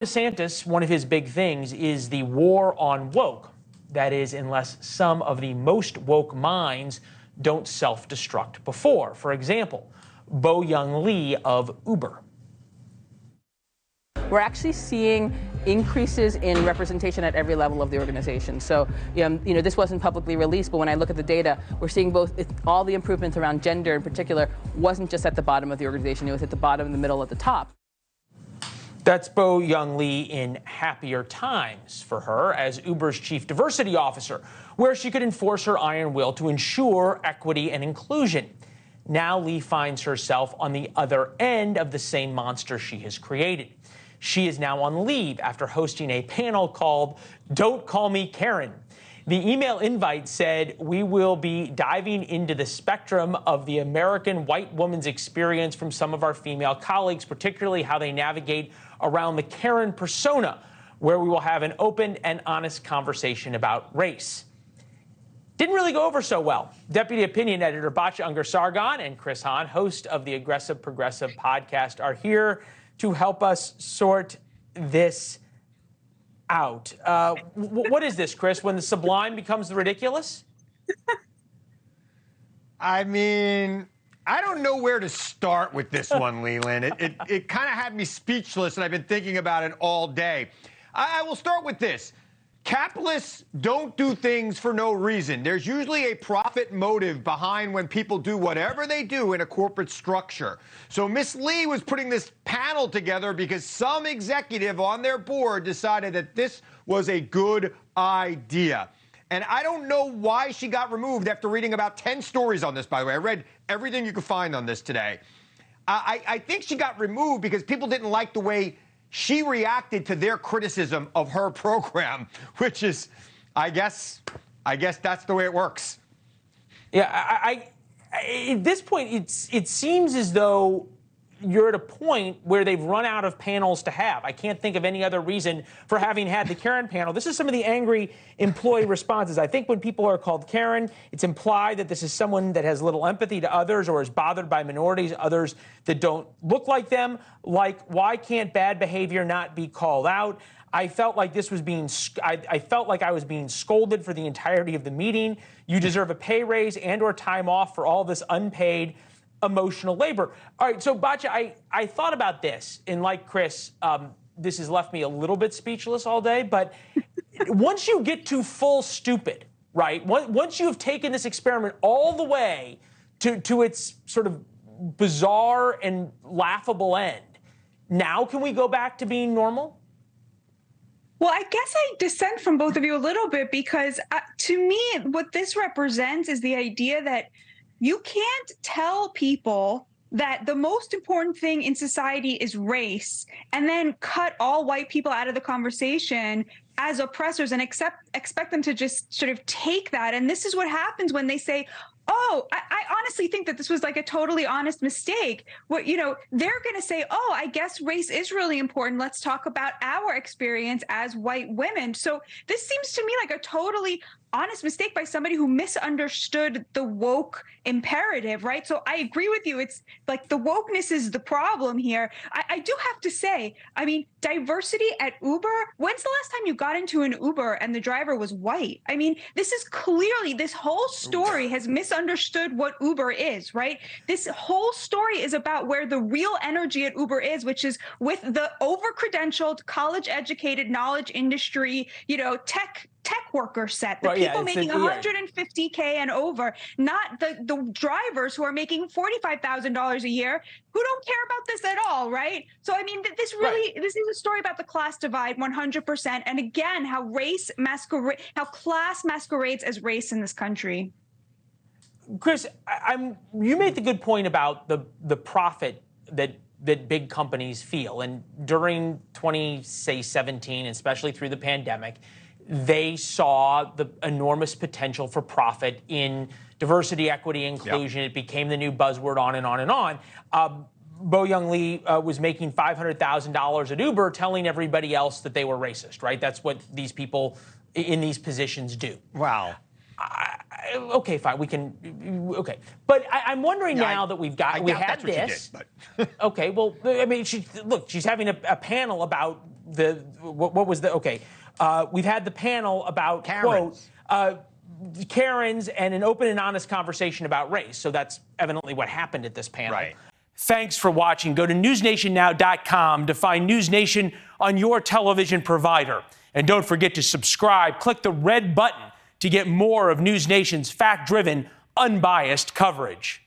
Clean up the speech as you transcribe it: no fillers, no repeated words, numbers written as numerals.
DeSantis, one of his big things is the war on woke. That is, unless some of the most woke minds don't self-destruct before. For example, Bo-Young Lee of Uber. We're actually seeing increases in representation at every level of the organization. So, this wasn't publicly released, but when I look at the data, we're seeing all the improvements around gender in particular wasn't just at the bottom of the organization, it was at the bottom, the middle, at the top. That's Bo-Young Lee in happier times for her as Uber's chief diversity officer, where she could enforce her iron will to ensure equity and inclusion. Now Lee finds herself on the other end of the same monster she has created. She is now on leave after hosting a panel called Don't Call Me Karen. The email invite said, "We will be diving into the spectrum of the American white woman's experience from some of our female colleagues, particularly how they navigate around the Karen persona, where we will have an open and honest conversation about race." Didn't really go over so well. Deputy Opinion Editor Batya Ungar-Sargon and Chris Hahn, host of the Aggressive Progressive podcast, are here to help us sort this out. What is this, Chris, when the sublime becomes the ridiculous? I mean, I don't know where to start with this one, Leland. It kind of had me speechless, and I've been thinking about it all day. I will start with this. Capitalists don't do things for no reason. There's usually a profit motive behind when people do whatever they do in a corporate structure. So Miss Lee was putting this panel together because some executive on their board decided that this was a good idea. And I don't know why she got removed after reading about 10 stories on this, by the way. I read everything you could find on this today. I think she got removed because people didn't like the way she reacted to their criticism of her program, which is, I guess that's the way it works. Yeah, at this point, it seems as though you're at a point where they've run out of panels to have. I can't think of any other reason for having had the Karen panel. This is some of the angry employee responses. I think when people are called Karen, it's implied that this is someone that has little empathy to others or is bothered by minorities, others that don't look like them. Like, why can't bad behavior not be called out? I felt like this was I felt like I was being scolded for the entirety of the meeting. You deserve a pay raise and or time off for all this unpaid emotional labor. All right, so Batya, I thought about this, and like Chris, this has left me a little bit speechless all day, but once you get to full stupid, right, once you've taken this experiment all the way to its sort of bizarre and laughable end, now can we go back to being normal? Well, I guess I dissent from both of you a little bit because to me, what this represents is the idea that you can't tell people that the most important thing in society is race and then cut all white people out of the conversation as oppressors and expect them to just sort of take that. And this is what happens when they say, oh, I honestly think that this was like a totally honest mistake. What, they're going to say, oh, I guess race is really important. Let's talk about our experience as white women. So this seems to me like a totally honest mistake by somebody who misunderstood the woke imperative, right? So I agree with you. It's like the wokeness is the problem here. I do have to say, I mean, diversity at Uber, when's the last time you got into an Uber and the driver was white? I mean, this whole story has misunderstood what Uber is, right? This whole story is about where the real energy at Uber is, which is with the over-credentialed, college-educated, knowledge industry, tech worker set, the people making $150K and over, not the drivers who are making $45,000 a year who don't care about this at all, right? So, I mean, this is a story about the class divide 100%. And again, how class masquerades as race in this country. Chris, you made the good point about the profit that big companies feel. And during 2017, especially through the pandemic, they saw the enormous potential for profit in diversity, equity, inclusion. Yep. It became the new buzzword on and on and on. Bo-Young Lee was making $500,000 at Uber, telling everybody else that they were racist, right? That's what these people in these positions do. Wow. Okay, fine. We can. Okay, but I'm wondering now that we had this. Did, but. Okay, well, I mean, she's having a panel about what was the okay? We've had the panel about Karens. quote Karens and an open and honest conversation about race. So that's evidently what happened at this panel. Right. Thanks for watching. Go to newsnationnow.com to find NewsNation on your television provider. And don't forget to subscribe. Click the red button to get more of NewsNation's fact-driven, unbiased coverage.